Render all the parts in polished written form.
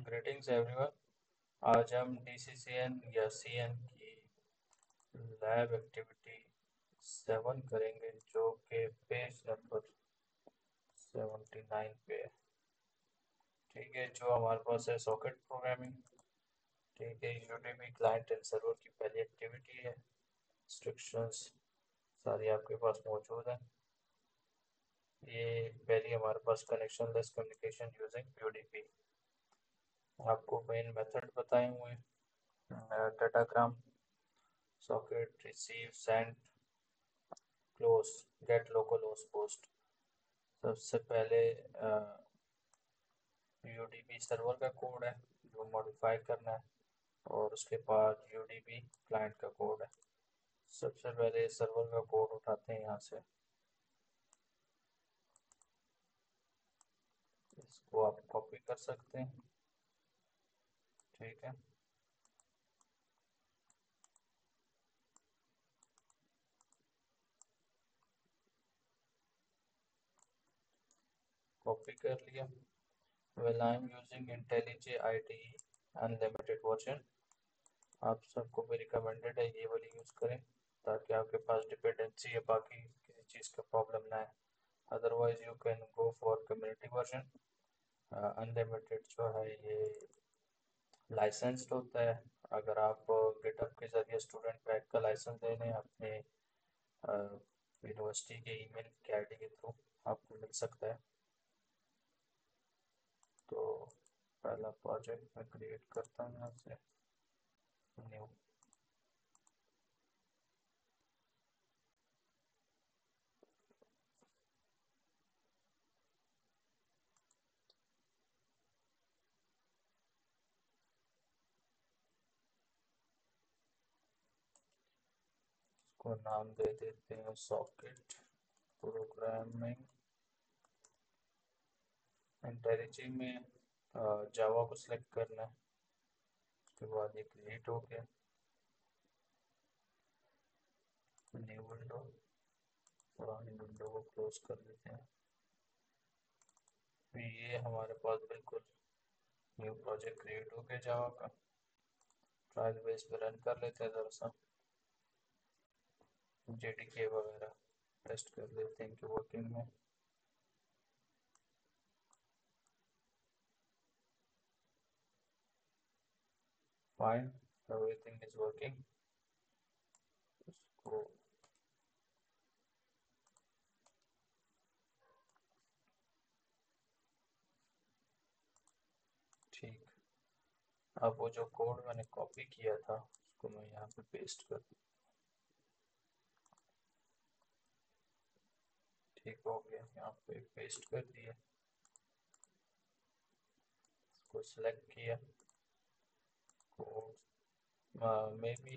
Greetings everyone. आज हम DCCN या CN की लैब एक्टिविटी 7 करेंगे जो कि पेज नंबर 79 पे है। ठीक है, जो हमारे पास है सॉकेट प्रोग्रामिंग। ठीक है, यूडीपी क्लाइंट एंड सर्वर की पहली एक्टिविटी है। इंस्ट्रक्शंस सारी आपके पास मौजूद हैं। ये पहली हमारे पास connection less communication using UDP. आपको मेन मेथड बताए हुए हैं, datagram, socket, receive, send, close, get, local host post. सबसे पहले यूडीपी सर्वर का कोड है जो मॉडिफाई करना है, और उसके बाद यूडीपी क्लाइंट का कोड है। सबसे पहले सर्वर का कोड उठाते हैं यहाँ से। इसको आप कॉपी कर सकते हैं। ठीक है, कॉपी कर लिया। Well I am using IntelliJ IDE unlimited version. आप सबको भी रिकमेंडेड है ये वाली यूज़ करें, ताकि आपके पास डिपेंडेंसी या बाकी किसी चीज़ का प्रॉब्लम ना है। Otherwise you can go for community version. Unlimited जो है ये लाइसेंस्ड होता है। अगर आप गिटहब के ज़रिए स्टूडेंट पैक का लाइसेंस दे दें अपने यूनिवर्सिटी के ईमेल के आईडी के थ्रू, आपको मिल सकता है। तो पहला प्रोजेक्ट मैं क्रिएट करता हूँ यहाँ से, न्यू। इसको नाम दे देते हैं सॉकेट प्रोग्रामिंग। इंटेलिजी में जावा को सिलेक्ट करना है। उसके बाद ये क्रिएट हो गया, न्यू विंडो। पुरानी विंडो को क्लोज कर देते हैं। ये हमारे पास बिल्कुल न्यू प्रोजेक्ट क्रिएट हो गया जावा का। ट्रायल बेस पे रन कर लेते हैं, ज़रा सा JDK वगैरह टेस्ट कर लेते हैं कि वर्किंग में। Fine, everything is working. इसको ठीक। अब वो जो कोड मैंने कॉपी किया था उसको मैं यहाँ पे पेस्ट कर दूँ। ठीक हो गया, यहाँ पे पेस्ट कर दिया। इसको सिलेक्ट किया। कोड में भी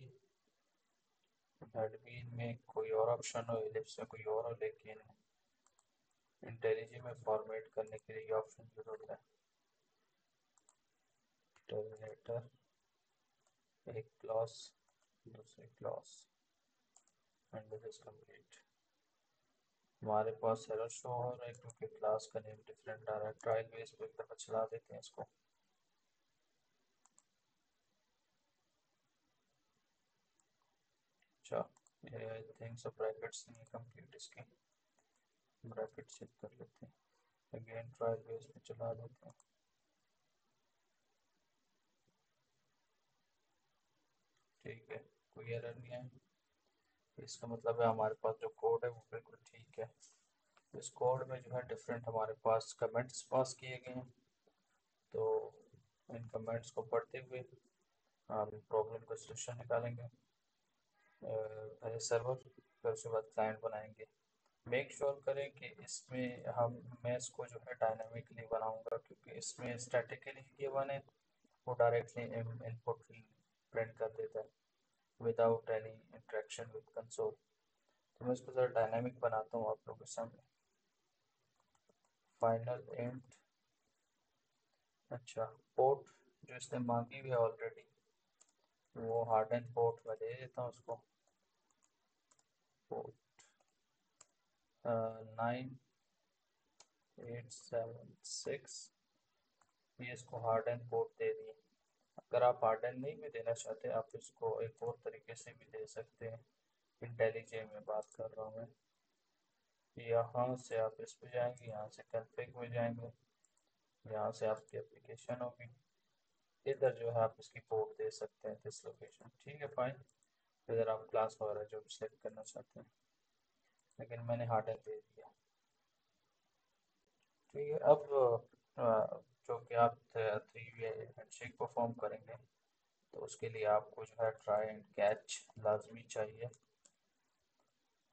एडमिन में कोई और ऑप्शन हो, एलिप्स में कोई और हो, लेकिन इंटेलिजी में फॉर्मेट करने के लिए ऑप्शन जरूर है। टर्मिनेटर, एक क्लॉज, दूसरी clause, and this is complete. हमारे पास एरर शो हो रहा है क्योंकि क्लास का नेम डिफरेंट आ रहा है। ट्रायल बेस पे एक दफ़ा चला देते हैं इसको। अच्छा, ये आई थिंक सब ब्रैकेट्स नहीं कंप्लीट, इसके ब्रैकेट चेक कर लेते हैं। अगेन ट्रायल बेस पे चला देते हैं। ठीक है, कोई एरर नहीं है। इसका मतलब है हमारे पास जो कोड है वो बिल्कुल ठीक है। इस कोड में जो है डिफरेंट हमारे पास कमेंट्स पास किए गए हैं। तो इन कमेंट्स को पढ़ते हुए हम प्रॉब्लम का सलूशन निकालेंगे। पहले सर्वर, फिर उसके बाद क्लाइंट बनाएंगे। मेक श्योर करें कि इसमें मैं इसको जो है डायनामिकली बनाऊंगा, क्योंकि इसमें स्टैटिकली गिवन है, वो डायरेक्टली इनपुट प्रिंट कर देता है without any interaction with console. तो मैं इसको ज़रा डायनामिक बनाता हूँ आप लोगों के सामने। फाइनल एंड, अच्छा, पोर्ट जो इसने मांगी हुई है ऑलरेडी, वो हार्डन पोर्ट में दे देता हूँ उसको। पोर्ट 9876 ये इसको हार्डन पोर्ट दे दिए। अगर आप हार्डन नहीं भी देना चाहते आप इसको एक और तरीके से भी दे सकते हैं। इंटेलिजे में बात कर रहा हूँ मैं। यहाँ से आप इस पे जाएंगे, यहाँ से कॉन्फ़िग में जाएंगे, यहाँ से आपकी एप्लीकेशन होगी, इधर जो है आप इसकी पोर्ट दे सकते हैं दिस लोकेशन। ठीक है फाइन। इधर आप क्लास वगैरह जो भी सेलेक्ट करना चाहते हैं, लेकिन मैंने हार्डन दे दिया। ठीक है। अब जो कि आप 3 वे हैंडशेक परफॉर्म करेंगे तो उसके लिए आपको जो है ट्राई एंड कैच लाजमी चाहिए,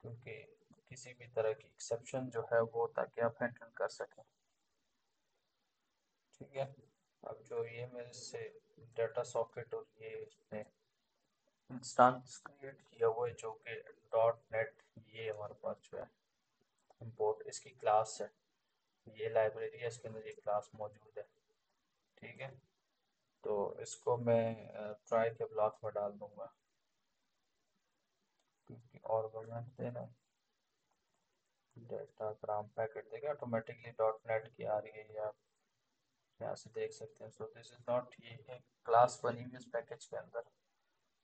क्योंकि किसी भी तरह की एक्सेप्शन जो है वो ताकि आप हैंडल कर सकें। ठीक है। अब जो ये मेरे से डाटा सॉकेट और ये इसने इंस्टेंस क्रिएट किया हुआ है जो कि डॉट नेट, ये हमारे पास जो है इंपोर्ट इसकी क्लास है, ये लाइब्रेरी है, इसके अंदर ये क्लास मौजूद है। ठीक है। तो इसको मैं ट्राई के ब्लॉक में डाल दूंगा, क्योंकि और गवर्नमेंट देना डाटाग्राम पैकेट देगा ऑटोमेटिकली डॉट नेट की आ रही है, ये आप यहाँ से देख सकते हैं। सो दिस इज नॉट, ये एक क्लास बनी हुई इस पैकेज के अंदर,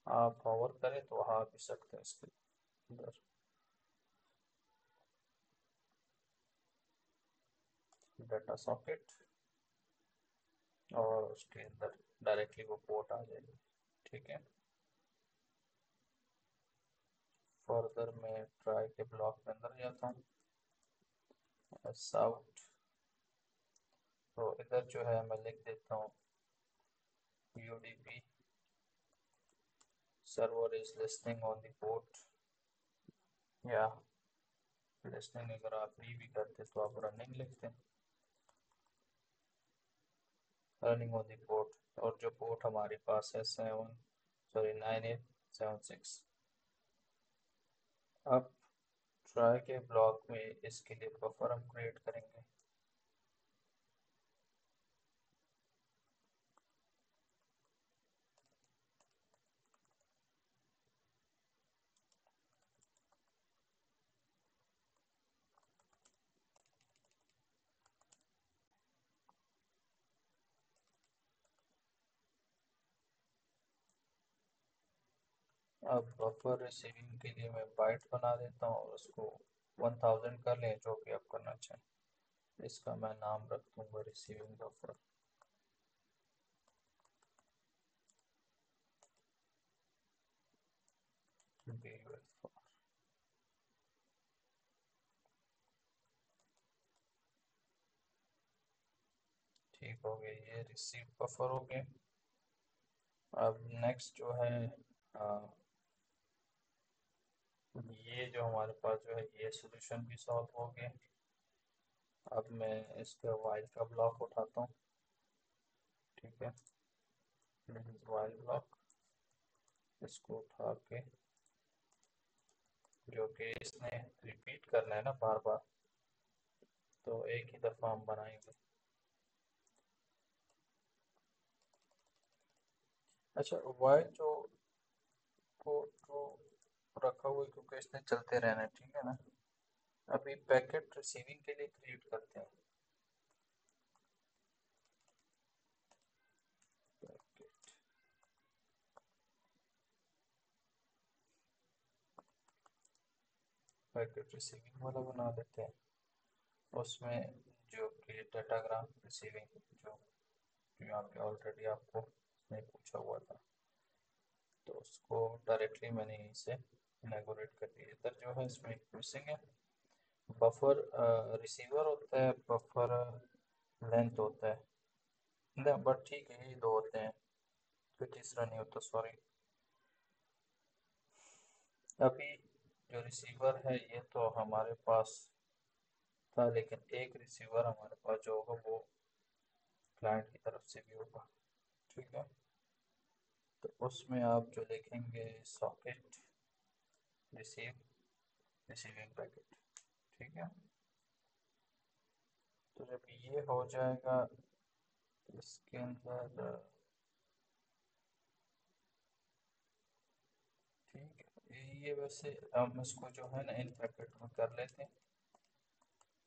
आप होवर करें तो वहाँ भी सकते हैं इसके अंदर। डाटा सॉकेट और उसके अंदर डायरेक्टली वो पोर्ट आ जाएगी। ठीक है। फर्दर मैं ट्राई के ब्लॉक के अंदर जाता हूँ, साउथ। तो इधर जो है मैं लिख देता हूँ UDP server is listing on the port, या लिस्टिंग अगर आप नहीं भी करते तो आप रनिंग लिखते हैं, रनिंग ऑन द पोर्ट। और जो पोर्ट हमारे पास है 9876। अब ट्राई के ब्लॉक में इसके लिए बफर हम क्रिएट करेंगे। अब बफर रिसीविंग के लिए मैं बाइट बना देता हूँ और उसको 1000 कर लें, जो भी आप करना चाहें। इसका मैं नाम रख दूंगा रिसीविंग बफर। ठीक हो गया, ये रिसीव बफर हो गया। अब नेक्स्ट जो है ये जो हमारे पास जो है ये सोल्यूशन भी सॉल्व हो गया। अब मैं इसका वाइल का ब्लॉक उठाता हूँ। ठीक है। वाइल ब्लॉक इसको उठा के, जो कि इसने रिपीट करना है ना बार बार, तो एक ही दफ़ा हम बनाएंगे। अच्छा, वाइल जो को जो रखा हुआ है क्योंकि इसने चलते रहना है। ठीक है ना। अभी पैकेट रिसीविंग के लिए क्रिएट करते हैं। पैकेट पैकेट रिसीविंग वाला बना देते हैं। उसमें जो कि डाटाग्राम रिसीविंग जो यहाँ पे ऑलरेडी आपको नहीं पूछा हुआ था, तो उसको डायरेक्टली मैंने यहीं से इनैगोरेट कर दिया। इधर जो है इसमें एक मिसिंग है, बफर रिसीवर होता है, बफर लेंथ होता है ना, बट ठीक है, ये दो होते हैं, कोई तीसरा नहीं होता, सॉरी। अभी जो रिसीवर है ये तो हमारे पास था, लेकिन एक रिसीवर हमारे पास जो होगा वो क्लाइंट की तरफ से भी होगा। ठीक है। तो उसमें आप जो लिखेंगे सॉकेट रिसीव रिसीविंग पैकेट। ठीक है। तो जब ये हो जाएगा इसके अंदर, ठीक है, ये वैसे हम इसको जो है ना इन पैकेट में कर लेते हैं,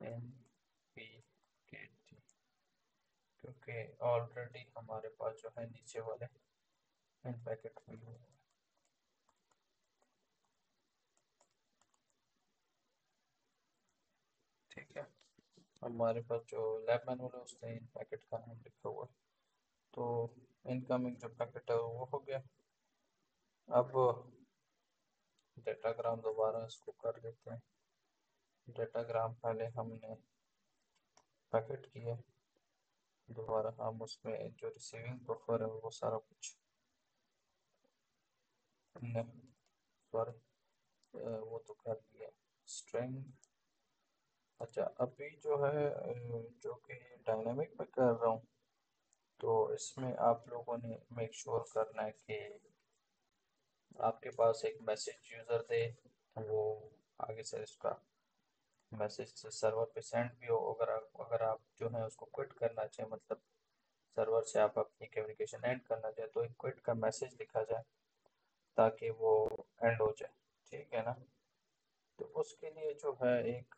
NPKT। क्योंकि ऑलरेडी हमारे पास जो है नीचे वाले इन पैकेट भी हुए हैं। ठीक है, हमारे पास जो लैब मैनुअल है उसमें इन पैकेट का नाम लिखा हुआ है। तो इनकमिंग जो पैकेट है वो हो गया। अब डेटाग्राम दोबारा इसको कर लेते हैं। डेटाग्राम पहले हमने पैकेट किया, दोबारा हम उसमें जो रिसीविंग बफर है वो सारा कुछ हमने सॉरी वो तो कर लिया स्ट्रिंग। अच्छा, अभी जो है जो कि डायनामिक में कर रहा हूँ, तो इसमें आप लोगों ने मेक श्योर करना है कि आपके पास एक मैसेज यूज़र दे, वो आगे से इसका मैसेज सर्वर पे सेंड भी हो। अगर आप जो है उसको क्विट करना चाहें, मतलब सर्वर से आप अपनी कम्युनिकेशन एंड करना चाहें, तो एक क्विट का मैसेज लिखा जाए ताकि वो एंड हो जाए। ठीक है ना? तो उसके लिए जो है एक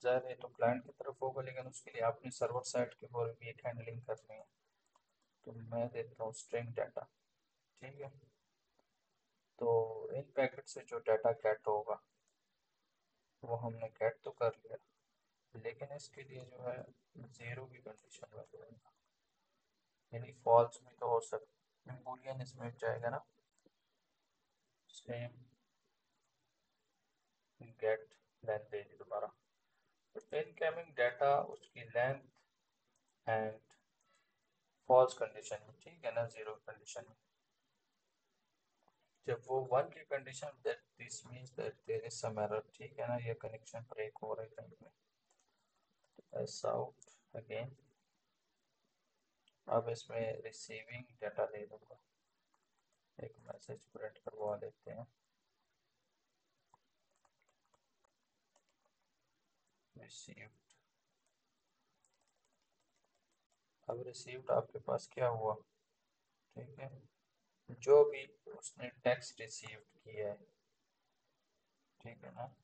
ज़ाहिर है तो क्लाइंट की तरफ होगा, लेकिन उसके लिए आपने सर्वर साइड की और भी एक हैंडलिंग करनी है। तो मैं देता हूँ स्ट्रिंग डाटा। ठीक है, तो इन पैकेट से जो डाटा गेट होगा वो हमने गेट तो कर लिया, लेकिन इसके लिए जो है ज़ीरो की कंडीशन में, यानी फॉल्स भी तो हो सकता, बूलियन इसमें जाएगा ना। सेम गेट लेंथ दे दी दोबारा। तो इनकमिंग डाटा उसकी लेंथ एंड फॉल्स कंडीशन में, ठीक है ना, जीरो कंडीशन में। जब वो वन की condition, that this means that there is some error. ठीक है ना, ये कनेक्शन ब्रेक हो रहा है कहीं पे। S out again. अब इसमें रिसीविंग डाटा दे दूंगा, एक मैसेज प्रिंट करवा लेते हैं। रिसीव्ड। अब रिसीव्ड आपके पास क्या हुआ? ठीक है, जो भी उसने टेक्स्ट रिसीव्ड किया है, ठीक है ना,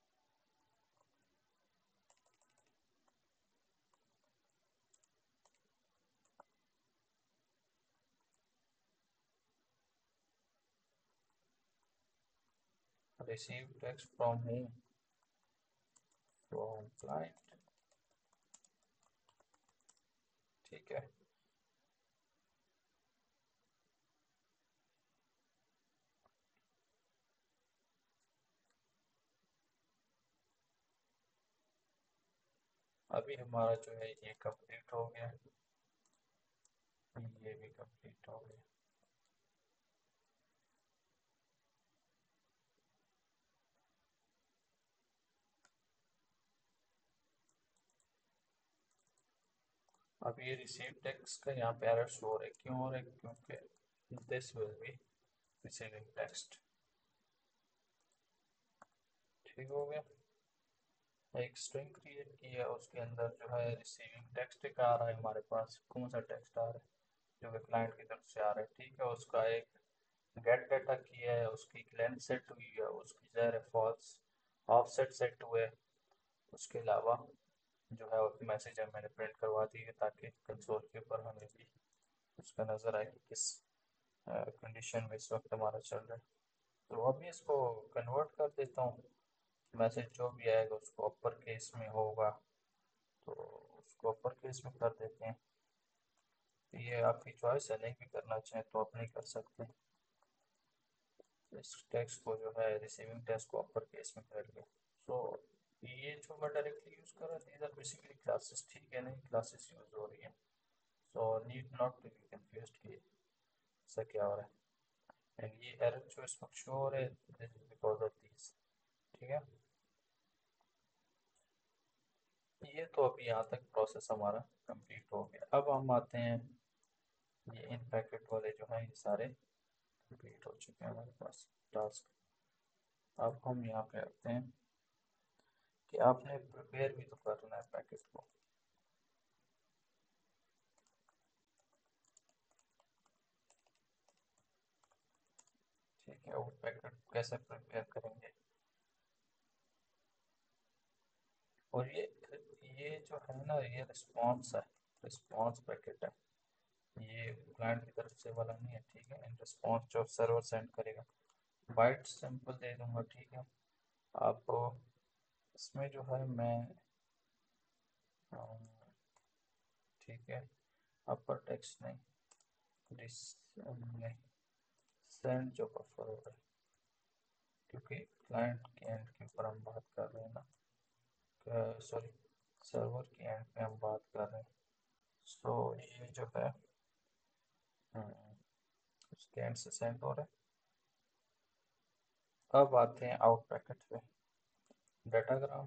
receive text from whom, from client. ठीक है, अभी हमारा जो है ये कंप्लीट हो गया, ये भी कंप्लीट हो गया। अब ये रिसीव टेक्स्ट का यहाँ पे एरर शो हो रहा है, क्यों हो रहा है? क्योंकि this will be receiving text. ठीक हो गया, एक स्ट्रिंग क्रिएट की है, उसके अंदर जो है रिसीविंग टेक्स्ट एक आ रहा है हमारे पास। कौन सा टेक्स्ट आ रहा है? जो कि क्लाइंट की तरफ से आ रहा है। ठीक है, उसका एक गेट डाटा किया है, उसकी लेंथ सेट हुई है, उसकी ज़ाहिर है फॉल्स ऑफसेट सेट हुए है। उसके अलावा जो है मैसेज है मैंने प्रिंट करवा दी है, ताकि कंसोल के ऊपर हमें भी उसका नज़र आए कि किस कंडीशन में इस वक्त हमारा चल रहा है। तो अभी इसको कन्वर्ट कर देता हूँ, मैसेज जो भी आएगा उसको अपर केस में होगा, तो उसको अपर केस में कर देते हैं। ये आपकी चॉइस है, नहीं भी करना चाहें तो आप नहीं कर सकते। इस टेक्स्ट को जो है रिसीविंग टेक्स्ट को अपर केस में कर लिया। सो ये जो मैं डायरेक्टली यूज़ कर रहा था, दीज आर बेसिकली क्लासेस। ठीक है, नहीं क्लासेस यूज़ हो रही है, so need not to be confuse कि ऐसा क्या हो रहा है। एंड ये एरर जो इस वक्त शो हो रहा है, this is because of this. ठीक है, ये तो अभी यहाँ तक प्रोसेस हमारा कंप्लीट हो गया। अब हम आते हैं, ये इन पैकेट वाले जो हैं ये सारे कंप्लीट हो चुके हैं हमारे पास टास्क। अब हम यहाँ पे आते हैं कि आपने प्रिपेयर भी तो करना है पैकेट को। ठीक है, वो पैकेट कैसे प्रिपेयर करेंगे? और ये जो है ना, ये रिस्पॉन्स है। रिस्पॉन्स पैकेट है, ये क्लाइंट की तरफ से वाला नहीं है, ठीक है। इन रिस्पॉन्स जो सर्वर सेंड करेगा, बाइट सिंपल दे दूंगा, ठीक है। आप इसमें जो है मैं ठीक है, अपर टेक्स्ट नहीं, डिस नहीं, सेंड जो बफर हो रहा है, क्योंकि क्लाइंट के एंड के ऊपर हम बात कर रहे हैं ना, सॉरी, सर्वर के एंड पे हम बात कर रहे हैं। सो ये जो है उसके एंड से सेंड हो रहा है। अब आते हैं आउट पैकेट पे, डाटाग्राम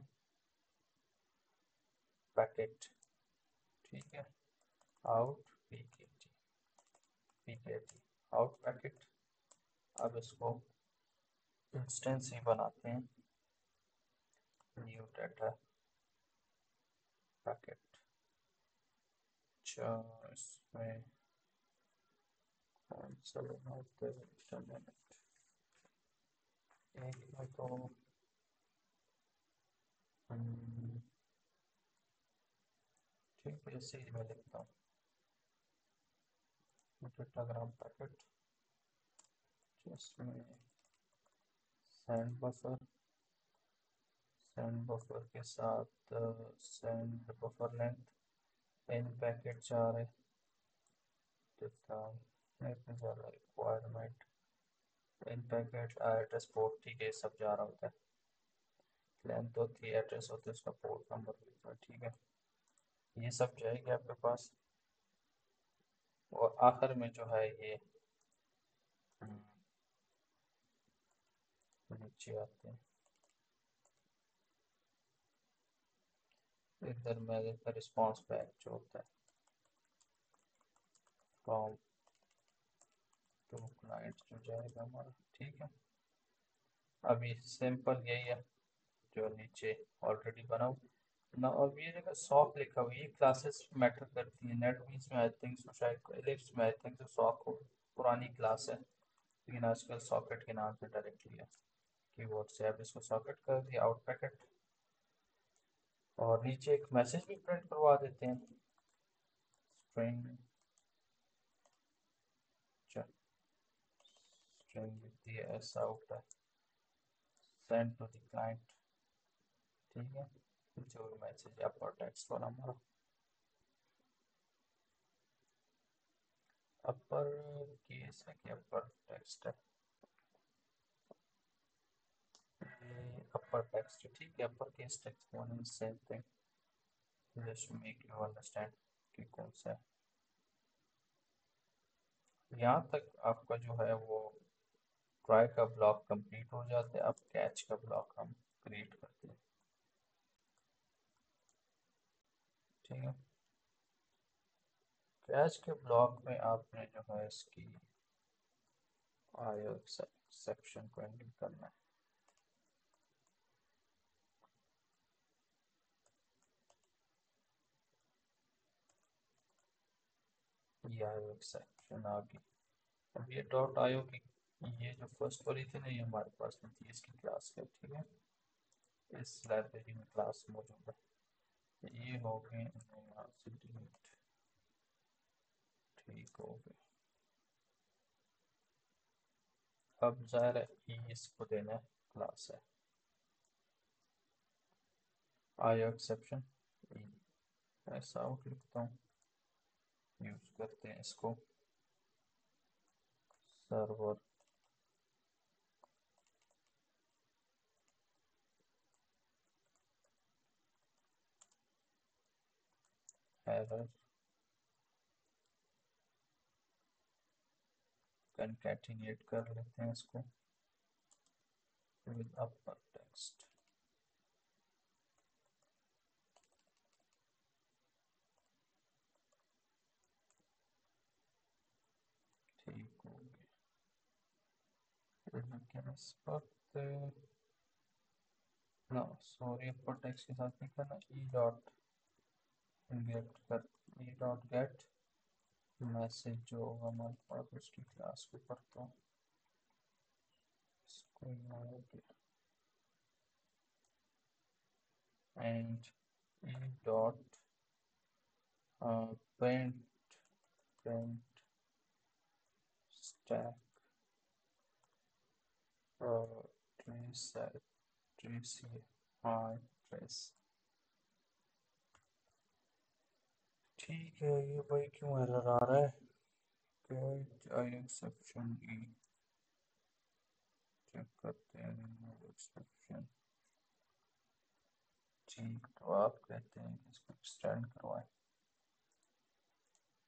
पैकेट, ठीक है, out PKT, PKT out packet. अब इसको इंस्टेंस ही बनाते हैं, न्यू डाटा पैकेट। अच्छा, इसमें कौन सा बनाते हैं, एक में तो ठीक है, इसे ही मैं लिखता हूँ, डाटाग्राम पैकेट, जिसमें सेंड बफर, सेंड बफर के साथ send buffer length in packet जा रहे, इतने ज़्यादा requirement in packet address port, ठीक है, सब जा रहा होता है। लेंथ होती है, एड्रेस होता है, उसका पोर्ट नंबर होता है, ठीक है, ये सब जाएगी आपके पास। और आखिर में जो है ये नीचे आते हैं, इधर मेरे का रिस्पॉन्स बैक जो होता है, फ्रॉम टू क्लाइंट जो जाएगा हमारा, ठीक है। अभी सिंपल यही है जो नीचे ऑलरेडी बना हुआ ना। अब ये जगह सॉक लिखा हुआ है, ये क्लासेस मैटर करती है। नेट बीन्स में आई थिंक सो, शायद एलिप्स में आई थिंक सो सॉक हो, पुरानी क्लास है, लेकिन आजकल सॉकेट के नाम से डायरेक्टली है कीबोर्ड से। अब इसको सॉकेट कर दिया, आउट पैकेट, और नीचे एक मैसेज भी प्रिंट करवा देते हैं, स्ट्रिंग, स्ट्रिंग लिख दिया, ऐसा आउट है, सेंड टू द क्लाइंट, ठीक है, जो मैसेज अपर टेक्स्ट वाला हमारा अपर केस है कि अपर टेक्स्ट है, अपर टेक्स्ट, ठीक है, upper case text one is same thing, just make you understand कि कौन सा है। यहाँ तक आपका जो है वो ट्राई का ब्लॉक कंप्लीट हो जाता है। अब कैच का ब्लॉक हम क्रिएट करते हैं, ठीक है। कैच के ब्लॉक में आपने जो है इसकी आयो एक्सेप्शन को हैंडल करना है, ये आयो एक्सेप्शन आ गई। अब ये डॉट आयो की, ये जो फर्स्ट वाली थी ना, ये हमारे पास नहीं थी, इसकी क्लास है, ठीक है, इस लाइब्रेरी में क्लास मौजूद है। ये हो गए यहाँ से डिलीट, ठीक हो गए। अब ज़ाहिर है ये इसको देना है, क्लास है आयो एक्सेप्शन, ऐसा आउट लिखता हूँ, यूज़ करते हैं इसको, सर्वर एरर कंकैटिनेट कर लेते हैं इसको विद अपर टेक्स्ट, ठीक हो गया। लेकिन इस वक्त ना, सॉरी, अपर टेक्स्ट के साथ नहीं करना, ई डॉट गेट कर, ई डॉट गेट मैसेज जो होगा हमारे पास उसकी क्लास को करता हूँ, इसको यहाँ हो गया, and e dot print print stack और ट्रेस ट्रेस हाँ ट्रेस। ठीक है, ये भाई क्यों एरर आ रहा है? Catch I exception e, check करते हैं रिमूव एक्सेप्शन। ठीक, तो आप कहते हैं कि इसको एक्सटेंड करवाएं।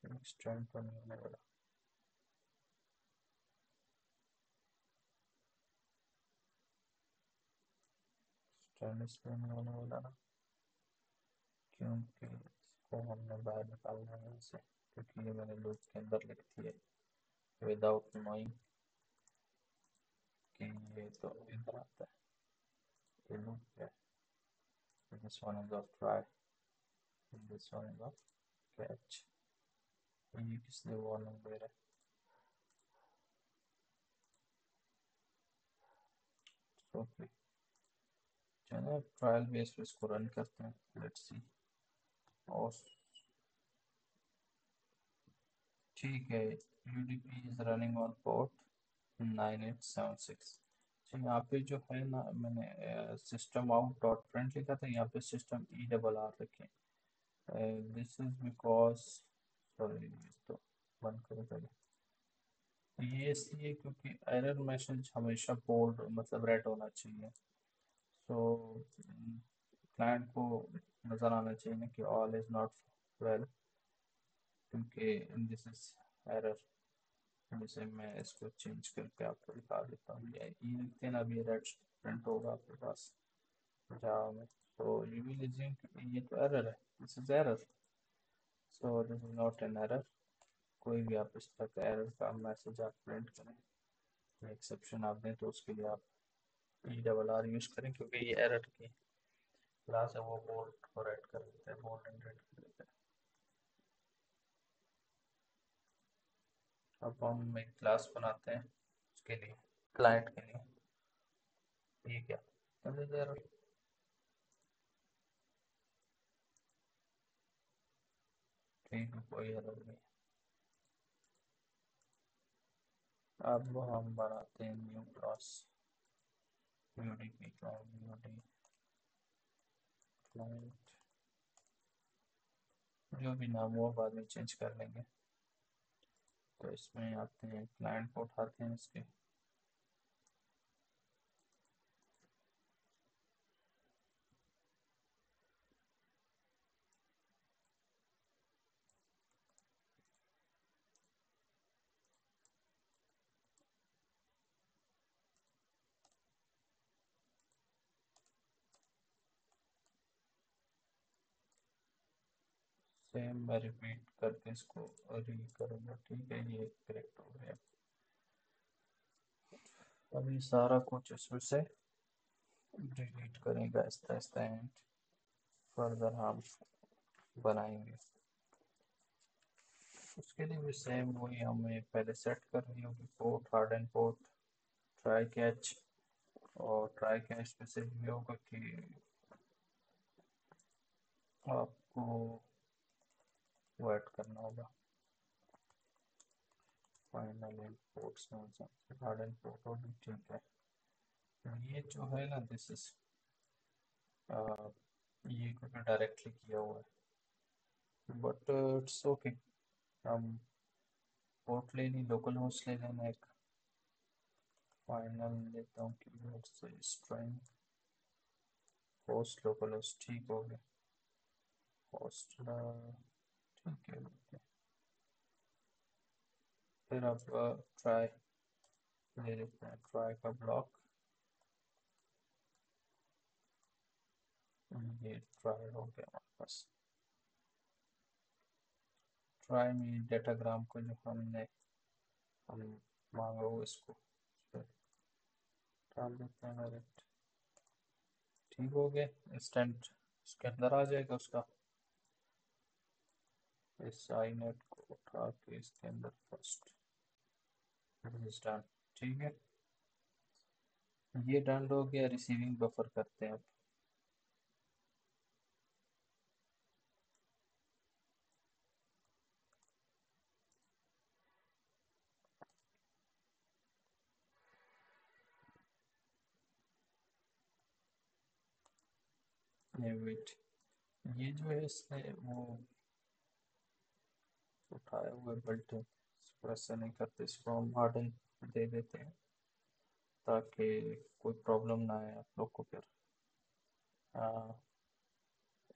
एक्सटेंड तो नहीं होने वाला। एक्सटेंड इसलिए नहीं होने वाला ना क्योंकि इसको हमने बाहर निकालना है इसे, क्योंकि ये मैंने लूप के अंदर लिख दी है विदाउट नोइंग कि ये तो इधर आता है। ये लूप क्या है? This one is of try, this one is of catch. ये किस लिए वार्निंग दे रहा है? ओके, चलो ट्रायल बेस पे इसको रन करते हैं, लेट्स सी। और ठीक है, UDP is running on port 9876। तो यहाँ पे जो है ना, मैंने सिस्टम आउट डॉट प्रिंट लिखा था, यहाँ पे सिस्टम ई डबल आर रखे। दिस इज बिकॉज, सॉरी तो बंद करो पहले। ये इसलिए क्योंकि एरर मैसेज हमेशा बोल्ड मतलब रेड होना चाहिए। तो क्लाइंट को नज़र आना चाहिए ना कि ऑल इज़ नॉट वेल, क्योंकि दिस इज एरर। जैसे मैं इसको चेंज करके आपको दिखा देता हूँ, ये ई लिखते हैं ना, अभी रेड प्रिंट होगा आपके पास जावा में। तो यू विल अज्यूम कि ये तो एरर है, this is error. So this is not an error. कोई भी आप इस तक एरर का मैसेज आप प्रिंट करें, एक्सेप्शन आप दें, तो उसके लिए आप ई डबल आर यूज़ करें, क्योंकि ये एरर की क्लास है, वो बोल्ड को रेड कर देते हैं, बोल्ड एंड रेड कर देते हैं। अब हम एक क्लास बनाते हैं उसके लिए, क्लाइंट के लिए। ये क्या, एरर? ठीक है, कोई एरर नहीं। अब हम बनाते हैं new class, UDP client, UD client, जो भी नाम हो बाद में चेंज कर लेंगे। तो इसमें आते हैं, क्लाइंट को उठाते हैं इसके। सेम मैं रिपीट करके इसको री करूँगा। ठीक है, ये करेक्ट हो गया। अभी सारा कुछ इसमें से डिलीट करेंगे आहिस्ता आहिस्ता, एंड फर्दर हम बनाएंगे। उसके लिए भी सेम वही हमें पहले सेट करनी होगी, port hard and port, try catch. और ट्राई कैच में से ये होगा कि आपको वो ऐड करना होगा फाइनल इंपोर्ट्स में, हार्ड एंड पोर्ट होगी। ठीक है, ये जो है ना, दिस इज ये क्योंकि डायरेक्टली किया हुआ है, बट इट्स ओके। हम पोर्ट ले ली, लोकल होस्ट ले लेना एक, फाइनल लेता हूँ कीवर्ड से स्ट्रिंग होस्ट लोकल होस्ट। ठीक हो गया, होस्ट ठीक है, ठीक है। फिर अब ट्राई ले लेते हैं, ट्राई का ब्लॉक। ये ट्राई हो गया हमारे पास। ट्राई में डेटाग्राम को जो हम मांगा वो इसको डाल देते हैं डायरेक्ट। ठीक हो गया, इंस्टेंट उसके अंदर आ जाएगा उसका। इस आई नेट को उठा के इसके अंदर फर्स्ट डन। ठीक है, ये डन हो गया। रिसीविंग बफर करते हैं अब। ये वेट, ये जो है इसने वो उठाया हुआ बिल्ट है, इसको ऐसा नहीं करते, इसको हम हार्डन दे देते हैं ताकि कोई प्रॉब्लम ना आए आप लोग को फिर।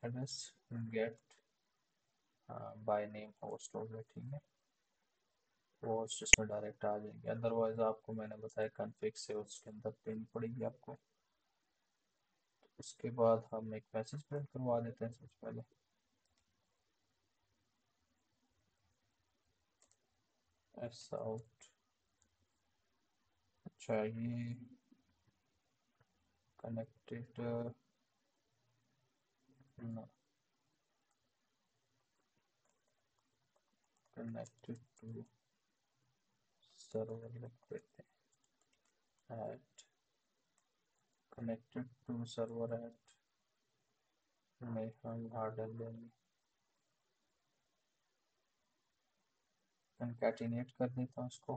Address get by name host हो गया, ठीक है, होस्ट इसमें डायरेक्ट आ जाएंगे। अदरवाइज आपको मैंने बताया कॉन्फ़िग से उसके अंदर देनी पड़ेगी आपको। उसके बाद हम एक मैसेज प्रिंट करवा देते हैं सबसे पहले। एस आउट, अच्छा ये कनेक्टेड कनेक्टेड टू सर्वर लिख देते हैं, at connected to server at में हम हार्डन लेंगे, कंकैटिनेट कर देता हूँ उसको,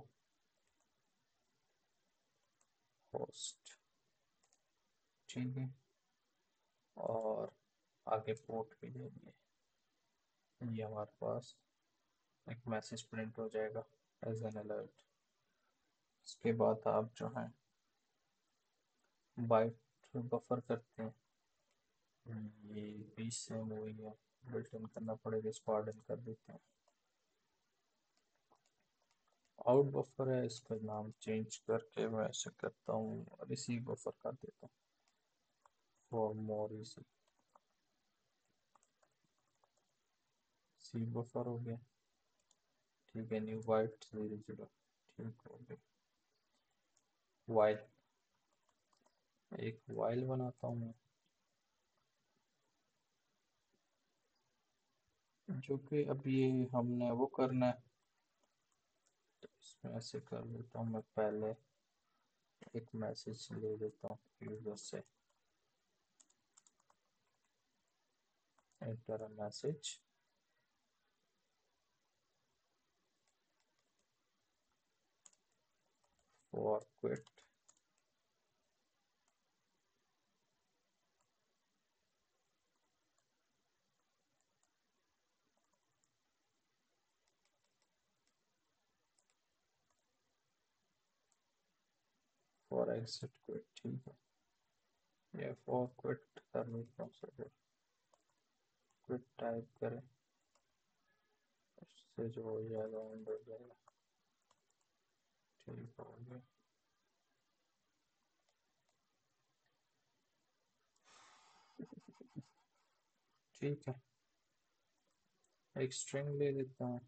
होस्ट, ठीक है, और आगे पोर्ट भी देंगे। ये हमारे पास एक मैसेज प्रिंट हो जाएगा एज एन अलर्ट। इसके बाद आप जो है बाइट बफर करते हैं, ये 20 से हुई है, बिल्ट इन करना पड़ेगा, इसको हार्डन कर देते हैं। आउट बफर है, इसका नाम चेंज करके मैं ऐसे करता हूँ रिसीव बफर कर देता हूँ for more easy, C buffer हो गया, ठीक है, न्यू बाइट 00, ठीक हो गया। वाइल, एक वाइल बनाता हूँ मैं, जो कि अब ये हमने वो करना है, तो इसमें ऐसे कर लेता हूँ मैं, पहले एक मैसेज ले लेता हूँ यूजर से, enter a message, for quit, for exit quit, ठीक है, ये फॉर क्विट कर लेता हूँ, सब क्विट टाइप करें, उससे जो हो जाएगा एंड हो जाएगा, ठीक हो गया। ठीक है, एक स्ट्रिंग ले लेता हूँ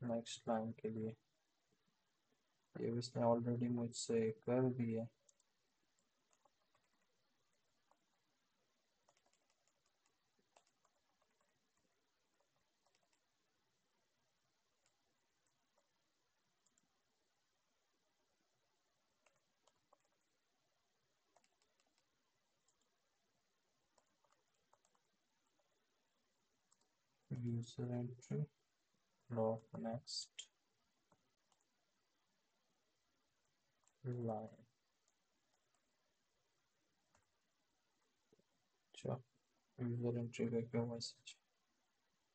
नेक्स्ट लाइन के लिए, ये इसने ऑलरेडी मुझसे कर दिया, user entry dot next line, अच्छा यूजर एंट्री का क्यों मैसेज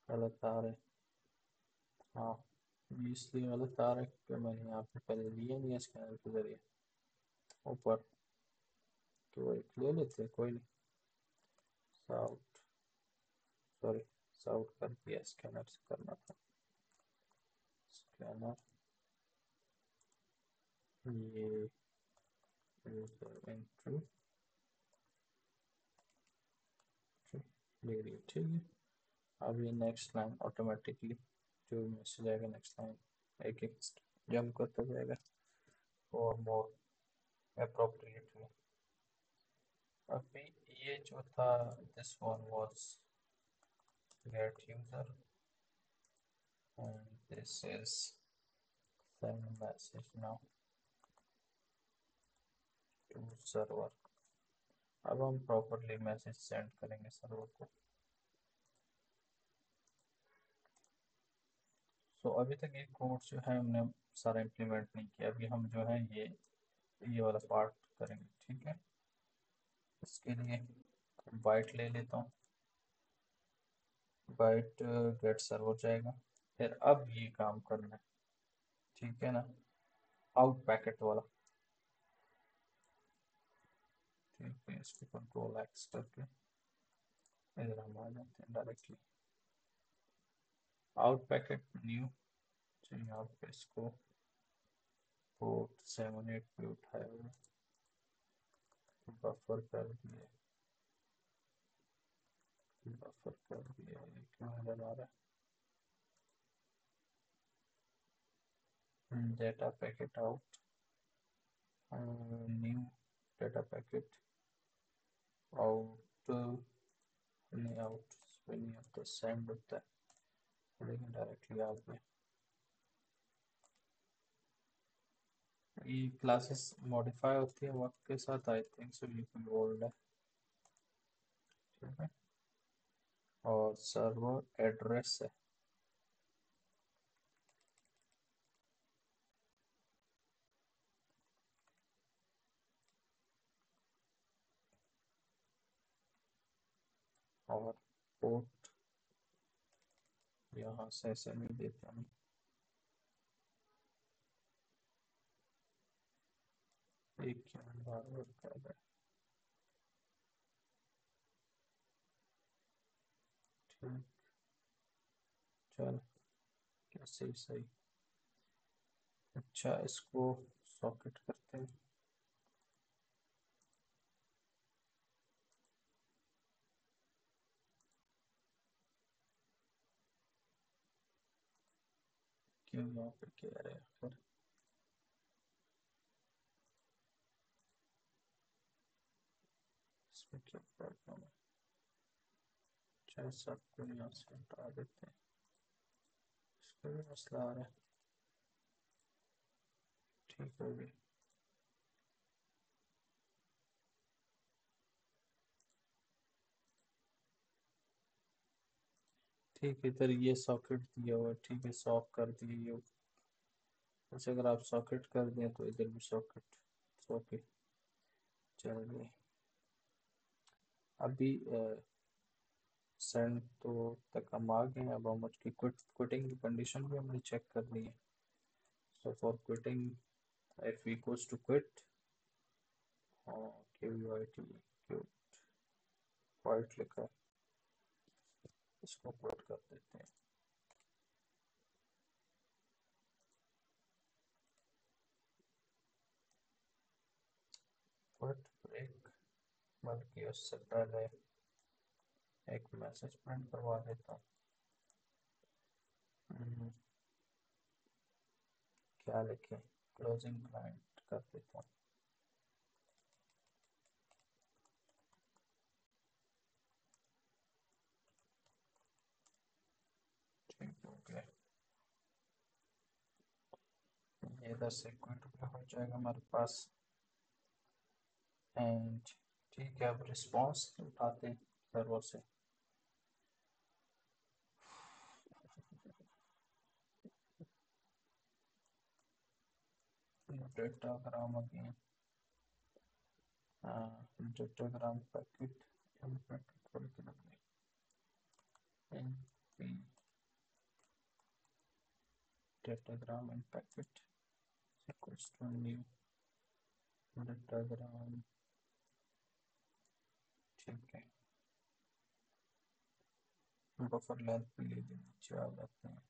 गलत आ रहा है, हाँ ये इसलिए गलत आ रहा है क्योंकि मैंने यहाँ पे पहले लिया नहीं है स्कैनर के जरिए ऊपर, तो एक ले लेते हैं, कोई नहीं, साउट, सॉरी साउट कर दिया, स्कैनर से करना था, स्कैनर, ये यूजर एंट्री ले रही है, ठीक है। अब ये नेक्स्ट लाइन ऑटोमेटिकली जो मैसेज आएगा नेक्स्ट लाइन एक एक जंप करता जाएगा और मोर अप्रोप्रिएटली। अभी ये जो था, this one was get user and this is send message now to server. अब हम प्रॉपरली मैसेज सेंड करेंगे सर्वर को। सो अभी तक ये कोड जो है हमने सारा इम्प्लीमेंट नहीं किया, अभी हम जो है ये वाला पार्ट करेंगे, ठीक है। इसके लिए बाइट ले लेता हूँ, बाइट गेट सर्वर जाएगा। फिर अब ये काम करना है, ठीक है ना, आउट पैकेट वाला। ठीक है, इसको कंट्रोल एक्स करके इधर हम आ जाते हैं डायरेक्टली आउट पैकेट न्यू। चलिए यहाँ पे इसको पोर्ट 78 पे उठाया हुआ, बफर कर दिया, बफर कर दिया, ये क्यों नजर आ रहा है। Data packet out, new data packet out, नहीं आउट नहीं होता, सेंड होता है, लेकिन डायरेक्टली आ गया। ये क्लासेस मॉडिफाई होती है वक्त के साथ, आई थिंक सो ये कोई ओल्ड है, ठीक है। और सर्वर एड्रेस है, और पोर्ट यहाँ से ऐसे नहीं देते हम, एक बार और कर रहे, ठीक, चल क्या सही सही। अच्छा इसको सॉकेट करते हैं, क्यों यहाँ पे क्या रहे फिर, इसमें क्या प्रॉब्लम है। अच्छा सबको यहाँ से हटा देते हैं, इसको भी मसला आ रहा है, ठीक हो गया। ठीक है, इधर ये सॉकेट दिया हुआ है, ठीक है सॉक कर दिए ये। अच्छा अगर आप सॉकेट कर दें तो इधर भी सॉकेट, ओके चलिए। अभी सेंड तो तक हम आ गए हैं, अब हम उसकी क्विटिंग की कंडीशन भी हमने चेक करनी है। So for quitting F equals to quit, Q U I T, Q white लिखा है, इसको क्विट कर देते हैं। क्विट ब्रेक, बल्कि उससे पहले एक मैसेज प्रिंट करवा देता हूँ। क्या लिखें, क्लोजिंग क्लाइंट कर देता हूँ। ठीक हो गया, ये इधर से क्विट भी हो जाएगा हमारे पास। एंड ठीक है, अब रिस्पॉन्स उठाते हैं सर्वर से। Datagram again, datagram packet, packet खोल के रख लें, datagram and packet equals to new datagram, ठीक है। बफर लेंथ भी ले लें, नीचे आ जाते हैं,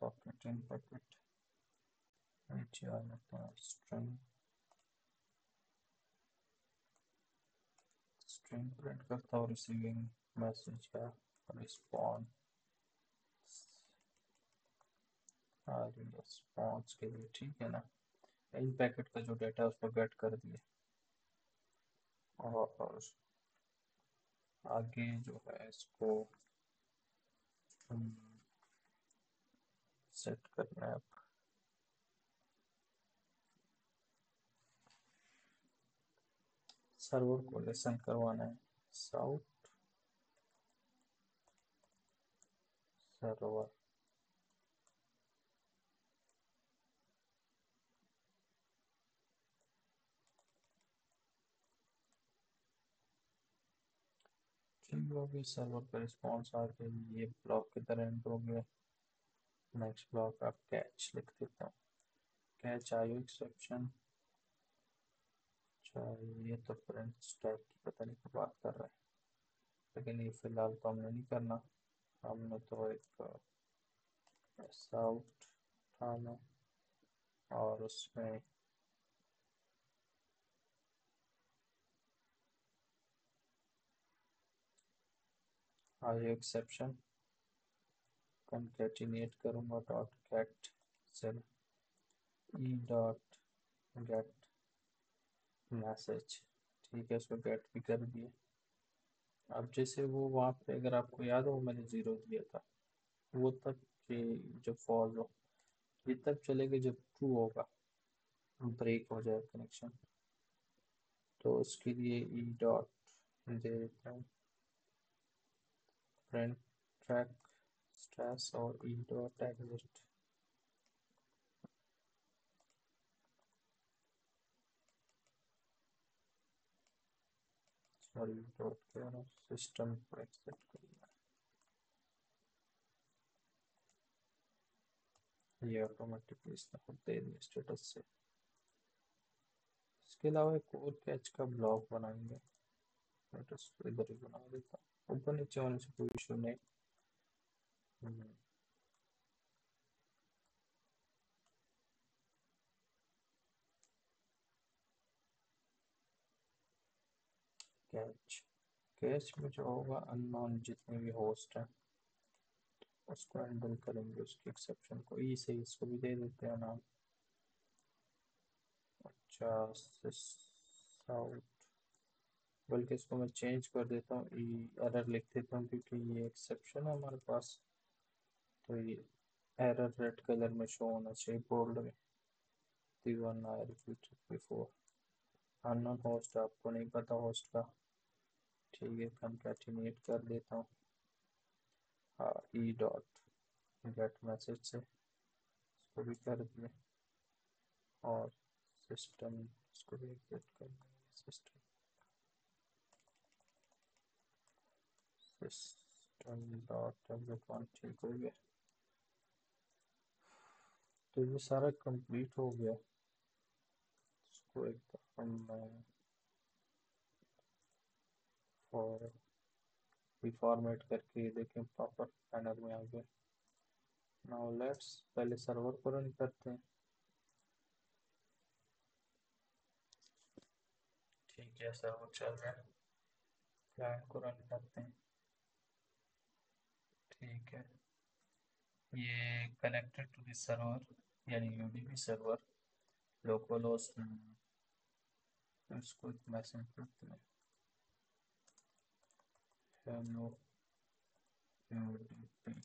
सॉकेट एंड पैकेट नीचे आ जाते हैं, स्ट्रिंग, स्ट्रिंग प्रिंट करता हूँ, रिसीविंग मैसेज का रिस्पॉन्स, रिस्पॉन्स के लिए, ठीक है ना। इन पैकेट का जो डाटा है उसको गेट कर दिए, और आगे जो है इसको सेट करना है, सर्वर को लिसन करवाना है, साउथ सर्वर, ठीक हो गई, सर्वर का रिस्पॉन्स आ गया, ये ब्लॉक की तरह एंड हो गया। नेक्स्ट ब्लॉक आप कैच लिख देता हूँ, कैच आयु एक्सेप्शन। अच्छा, ये तो प्रिंट टाइप की पता नहीं क्या बात कर रहा है, लेकिन ये फिलहाल तो हमने नहीं करना। हमने तो एक आउट उठाना और उसमें आयु एक्सेप्शन कंकेटिनेट करूँगा dot get cell e dot get message. ठीक है, उसको गेट भी कर दिए। अब जैसे वो वहाँ पे अगर आपको याद हो मैंने ज़ीरो दिया था, वो तब कि जब फॉल हो, ये तब चलेगा जब ट्रू होगा, ब्रेक हो जाए कनेक्शन। तो उसके लिए ई डॉट दे देता हूँ फ्रेंड ट्रैक स्ट्रेस और E dot exit. Sorry, dot क्या सिस्टम को एग्जिट करना, ये ऑटोमेटिकली इसने खुद दे दिया स्टेटस से। इसके अलावा एक और कैच का ब्लॉक बनाएंगे, स्टेटस इधर ही बना देता हूँ, ऊपर नीचे होने से कोई इशू नहीं। कैच कैच में जो होगा अननोन जितने भी होस्ट हैं उसको हैंडल करेंगे, उसकी एक्सेप्शन को ई से इसको भी दे देते हैं नाम। अच्छा, साउथ, बल्कि इसको मैं चेंज कर देता हूँ, ई एरर लिख देता हूँ क्योंकि ये एक्सेप्शन है हमारे पास। तो ये एरर रेड कलर में शो होना चाहिए बोल्ड में। One I repeated before, unknown host आपको नहीं पता होस्ट का। ठीक है, कंकैटिनेट कर देता हूँ हाँ ई डॉट गेट मैसेज से, इसको भी कर दिया और सिस्टम, इसको भी एग्जिट कर देंगे। सिस्टम डॉट एग्जिट वन, ठीक हो गया। तो ये सारा कंप्लीट हो गया। इसको एक दफा मैं फॉर फॉर्मेट करके देखें प्रॉपर पैनल में आ गया। नाउ लेट्स पहले सर्वर को रन करते हैं। ठीक है, सर्वर चल रहा है, क्लाइंट को रन करते हैं। ठीक है, ये कनेक्टेड टू दिस सर्वर यानी यूडीपी सर्वर लोकल होस्ट। इसको एक मैसेज करते हैं, hello UDP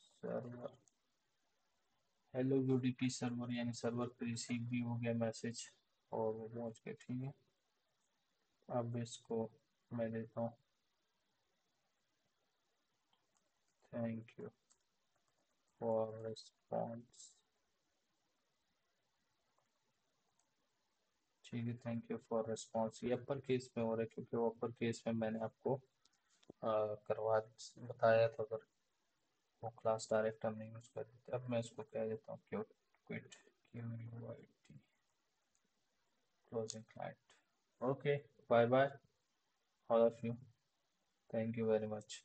server. Hello UDP server यानी सर्वर पे रिसीव भी हो गया मैसेज और वो पहुंच गया। ठीक है, अब इसको मैं देता हूँ थैंक यू फॉर रिस्पॉन्स। ठीक है, थैंक यू फॉर रिस्पॉन्स, ये अपर केस में हो रहा है क्योंकि वो अपर केस में मैंने आपको करवा बताया था, अगर वो क्लास डायरेक्ट हम नहीं यूज़ कर देते। अब मैं इसको कह देता हूँ क्यों quit Q U I T closing client. Okay, bye bye all of you, thank you very much.